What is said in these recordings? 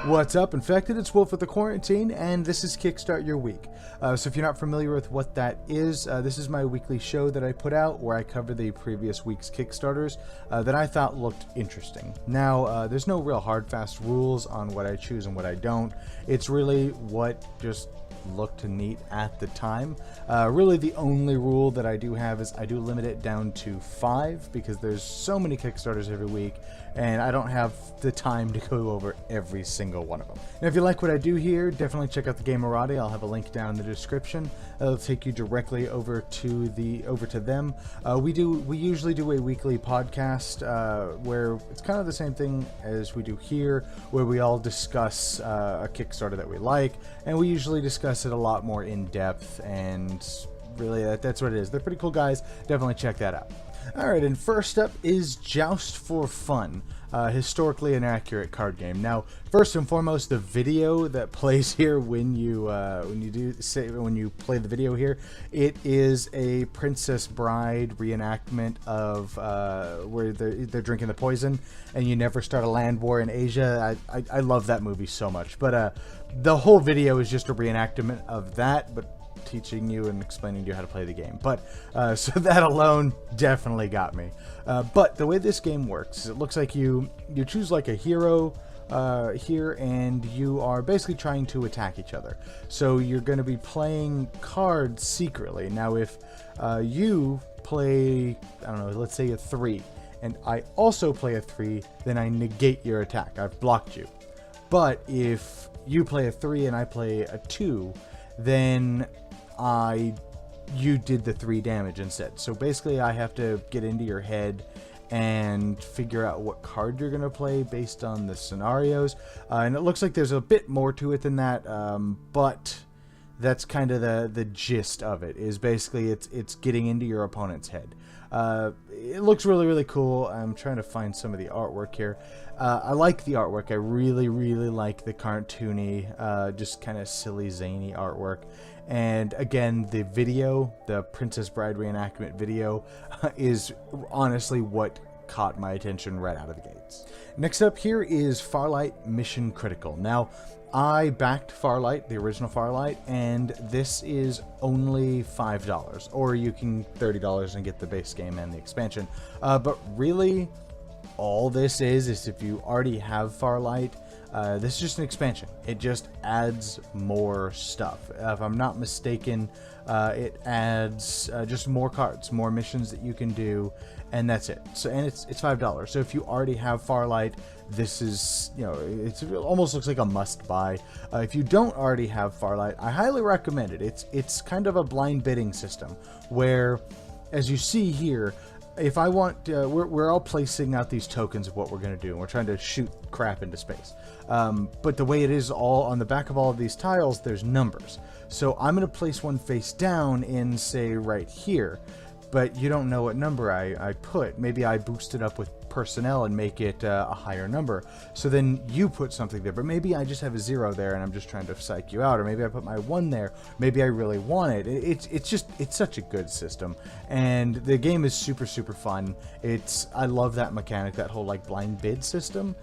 What's up, Infected? It's Wolf with the Quarantine, and this is Kickstart Your Week. So if you're not familiar with what that is, this is my weekly show that I put out where I cover the previous week's Kickstarters that I thought looked interesting. Now, there's no real hard, fast rules on what I choose and what I don't. It's really what just looked neat at the time. Really the only rule that I do have is I do limit it down to 5 because there's so many Kickstarters every week and I don't have the time to go over every single one of them. Now if you like what I do here, definitely check out the Gamerati. I'll have a link down in the description. It'll take you directly over to them. We usually do a weekly podcast where it's kind of the same thing as we do here, where we all discuss a Kickstarter that we like, and we usually discuss it a lot more in depth, and really that's what it is. They're pretty cool guys. Definitely check that out. Alright, and first up is Joust for Fun, historically inaccurate card game. Now, first and foremost, the video that plays here when you play the video here, it is a Princess Bride reenactment of where they're drinking the poison, and you never start a land war in Asia. I love that movie so much, but the whole video is just a reenactment of that, but teaching you and explaining to you how to play the game. But so that alone definitely got me. But the way this game works is it looks like you choose like a hero here, and you are basically trying to attack each other. So you're going to be playing cards secretly. Now if you play, I don't know, let's say a 3, and I also play a 3, then I negate your attack. I've blocked you. But if you play a 3 and I play a 2, then you did the 3 damage instead. So basically I have to get into your head and figure out what card you're going to play based on the scenarios. And it looks like there's a bit more to it than that, but that's kind of the gist of it, is basically it's getting into your opponent's head. It looks really, really cool. I'm trying to find some of the artwork here. I like the artwork. I really, really like the cartoony, just kind of silly, zany artwork. And again, the video, the Princess Bride reenactment video, is honestly what caught my attention right out of the gates. Next up here is Farlight Mission Critical. Now, I backed Farlight, the original Farlight, and this is only $5, or you can $30 and get the base game and the expansion. But really, all this is if you already have Farlight, this is just an expansion. It just adds more stuff. If I'm not mistaken, it adds just more cards, more missions that you can do, and that's it. So, and it's $5. So if you already have Farlight, this is, you know, it almost looks like a must-buy. If you don't already have Farlight, I highly recommend it. It's kind of a blind bidding system where, as you see here, if I want, we're all placing out these tokens of what we're going to do, and we're trying to shoot crap into space. But the way it is, all on the back of all of these tiles, there's numbers. So I'm going to place one face down in, say, right here, but you don't know what number I put. Maybe I boost it up with personnel and make it a higher number. So then you put something there, but maybe I just have a 0 there and I'm just trying to psych you out, or maybe I put my 1 there. Maybe I really want it. It's such a good system, and the game is super, super fun. I love that mechanic, that whole like blind bid system.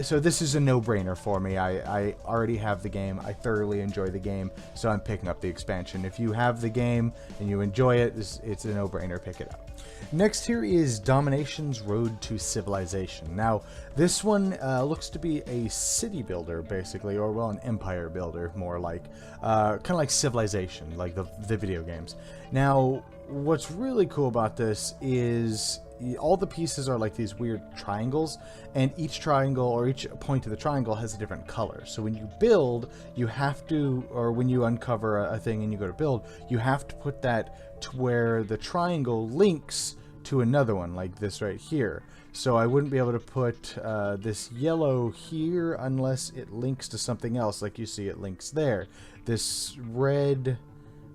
So this is a no-brainer for me. I already have the game. I thoroughly enjoy the game, so I'm picking up the expansion. If you have the game and you enjoy it, it's a no-brainer. Pick it up. Next here is Domination's Road to Civilization. Now, this one looks to be a city builder, basically, or, well, an empire builder, more like. Kind of like Civilization, like the video games. Now, what's really cool about this is all the pieces are like these weird triangles, and each triangle, or each point of the triangle, has a different color. So when you build, you have to, or when you uncover a thing and you go to build, you have to put that to where the triangle links to another one, like this right here. So I wouldn't be able to put this yellow here unless it links to something else, like you see it links there. This red,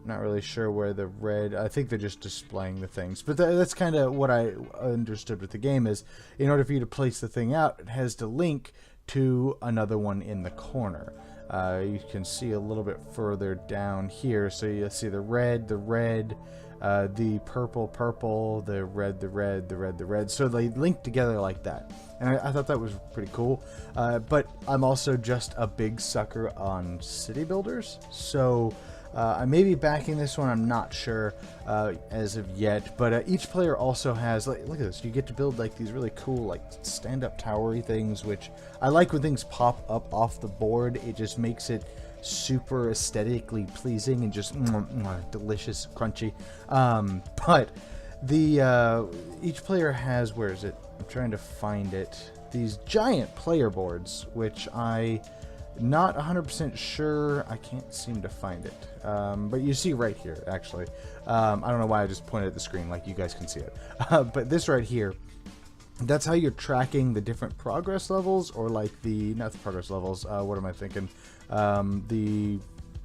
not really sure where the red, I think they're just displaying the things, but that's kind of what I understood with the game, is in order for you to place the thing out, it has to link to another one in the corner. You can see a little bit further down here, so you see the red, the purple, the red, the red, the red, the red. So they link together like that. And I thought that was pretty cool. But I'm also just a big sucker on city builders. So I may be backing this one. I'm not sure as of yet. But each player also has, like, look at this. You get to build like these really cool, like, stand-up towery things, which I like when things pop up off the board. It just makes it super aesthetically pleasing and just delicious, crunchy. But the each player has, where is it? I'm trying to find it. These giant player boards, which I not 100% sure. I can't seem to find it. But you see right here, actually. I don't know why I just pointed at the screen like you guys can see it. But this right here, that's how you're tracking the different progress levels, or like the, not the progress levels, what am I thinking? The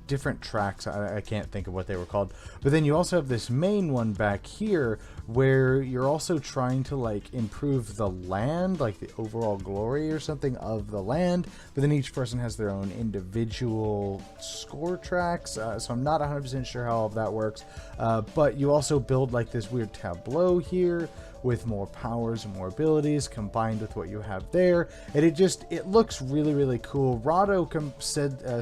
different tracks, I can't think of what they were called. But then you also have this main one back here where you're also trying to like improve the land, like the overall glory or something of the land. But then each person has their own individual score tracks, so I'm not 100% sure how all of that works. But you also build like this weird tableau here with more powers and more abilities combined with what you have there, and it looks really, really cool. Rado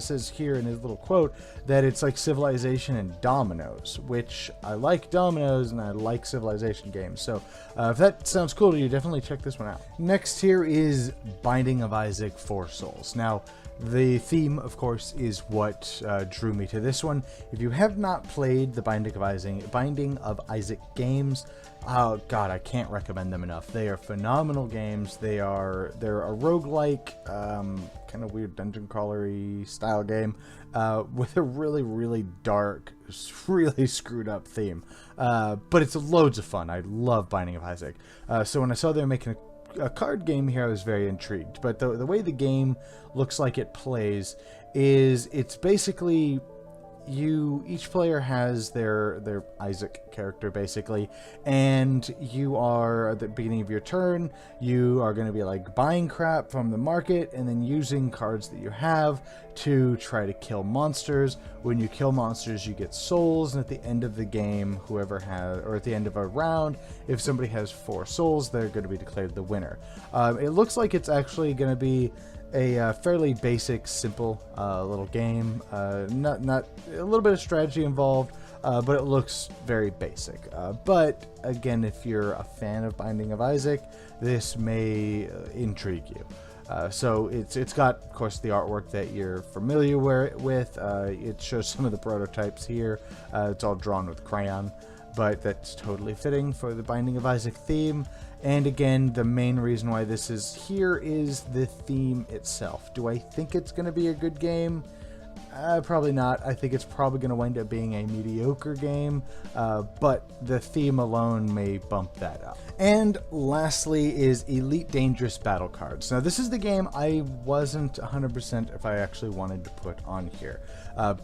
says here in his little quote that it's like Civilization and Dominoes, which I like Dominoes and I like Civilization games, so if that sounds cool to you, definitely check this one out. Next here is Binding of Isaac 4 Souls. Now, the theme, of course, is what drew me to this one. If you have not played the Binding of Isaac games, oh god, I can't recommend them enough. They are phenomenal games. They're a roguelike, kind of weird dungeon crawlery style game with a really, really dark, really screwed up theme. But it's loads of fun. I love Binding of Isaac. So when I saw they were making a card game here, I was very intrigued. But the way the game looks like it plays is it's basically each player has their Isaac character basically, and you are at the beginning of your turn, you are going to be like buying crap from the market and then using cards that you have to try to kill monsters. When you kill monsters, you get souls, and at the end of the game, whoever has, or at the end of a round, if somebody has 4 souls, they're going to be declared the winner. It looks like it's actually going to be a fairly basic, simple little game. Not a little bit of strategy involved, but it looks very basic. But again, if you're a fan of Binding of Isaac, this may intrigue you. So it's got, of course, the artwork that you're familiar with. It shows some of the prototypes here. It's all drawn with crayon, but that's totally fitting for the Binding of Isaac theme. And again, the main reason why this is here is the theme itself. Do I think it's going to be a good game? Probably not. I think it's probably going to wind up being a mediocre game, but the theme alone may bump that up. And lastly is Elite Dangerous Battle Cards. Now, this is the game I wasn't 100% if I actually wanted to put on here,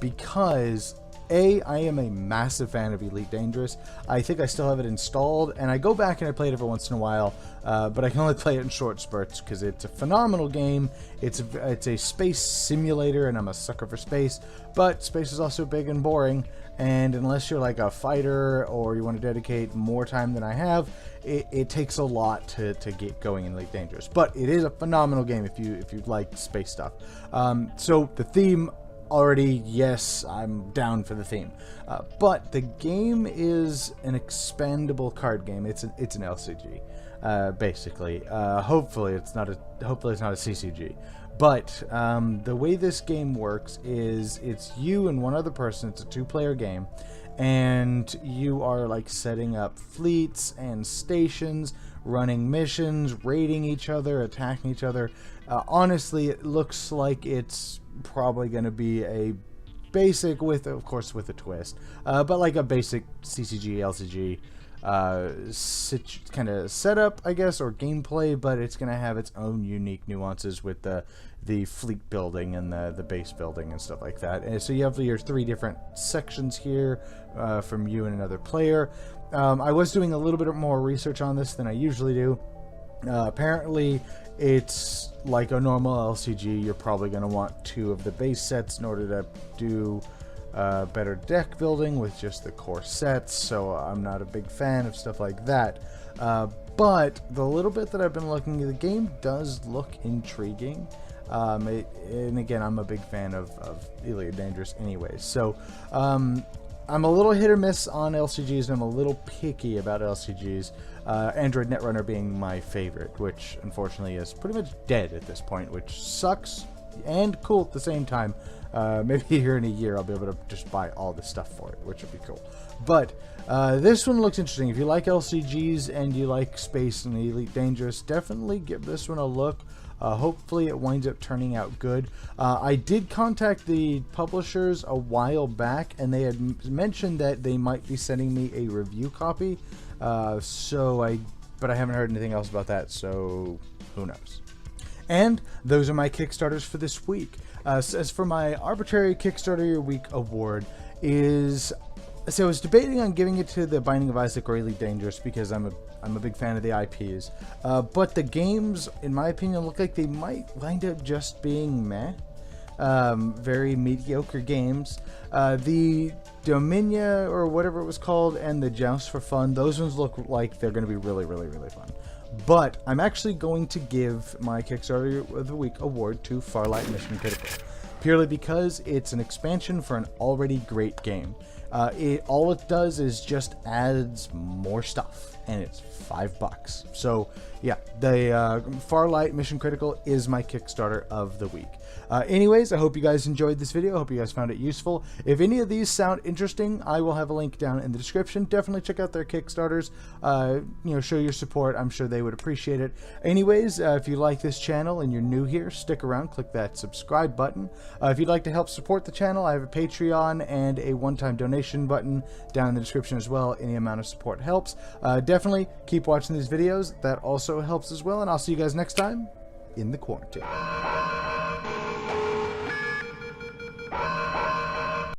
because I am a massive fan of Elite Dangerous. I think I still have it installed, and I go back and I play it every once in a while, but I can only play it in short spurts because it's a phenomenal game. It's a space simulator, and I'm a sucker for space, but space is also big and boring, and unless you're like a fighter or you want to dedicate more time than I have, it takes a lot to get going in Elite Dangerous. But it is a phenomenal game if you like space stuff. So the theme, already, yes, I'm down for the theme, but the game is an expandable card game. It's an LCG, basically. Hopefully it's not a CCG. But the way this game works is it's you and one other person. It's a 2-player game, and you are like setting up fleets and stations, running missions, raiding each other, attacking each other. Honestly, it looks like it's probably going to be a basic, with of course with a twist, but like a basic CCG LCG kind of setup, I guess, or gameplay, but it's going to have its own unique nuances with the fleet building and the base building and stuff like that. And so you have your 3 different sections here from you and another player. I was doing a little bit more research on this than I usually do. Apparently it's like a normal LCG. You're probably going to want 2 of the base sets in order to do better deck building with just the core sets, so I'm not a big fan of stuff like that. But the little bit that I've been looking at, the game does look intriguing. And again, I'm a big fan of Elite Dangerous anyways. So I'm a little hit or miss on LCGs, and I'm a little picky about LCGs. Android Netrunner being my favorite, which unfortunately is pretty much dead at this point, which sucks and cool at the same time. Maybe here in a year I'll be able to just buy all the stuff for it, which would be cool. But this one looks interesting. If you like LCGs and you like Space and Elite Dangerous, definitely give this one a look. Hopefully it winds up turning out good. I did contact the publishers a while back, and they had mentioned that they might be sending me a review copy. But I haven't heard anything else about that, so who knows. And those are my Kickstarters for this week. As for my arbitrary Kickstarter Your Week award so I was debating on giving it to the Binding of Isaac or Elite Dangerous because I'm a big fan of the IPs. But the games, in my opinion, look like they might wind up just being meh. Very mediocre games. The Dominia or whatever it was called and the Joust for Fun, those ones look like they're going to be really, really, really fun. But I'm actually going to give my Kickstarter of the Week award to Farlight Mission Critical, purely because it's an expansion for an already great game. All it does is just adds more stuff, and it's $5. So yeah, the Farlight Mission Critical is my Kickstarter of the week. Anyways, I hope you guys enjoyed this video. I hope you guys found it useful. If any of these sound interesting, I will have a link down in the description. Definitely check out their Kickstarters. Show your support. I'm sure they would appreciate it. Anyways, if you like this channel and you're new here, stick around. Click that subscribe button. If you'd like to help support the channel, I have a Patreon and a one-time donation button down in the description as well. Any amount of support helps. Definitely keep watching these videos. That also helps as well. And I'll see you guys next time in the quarantine.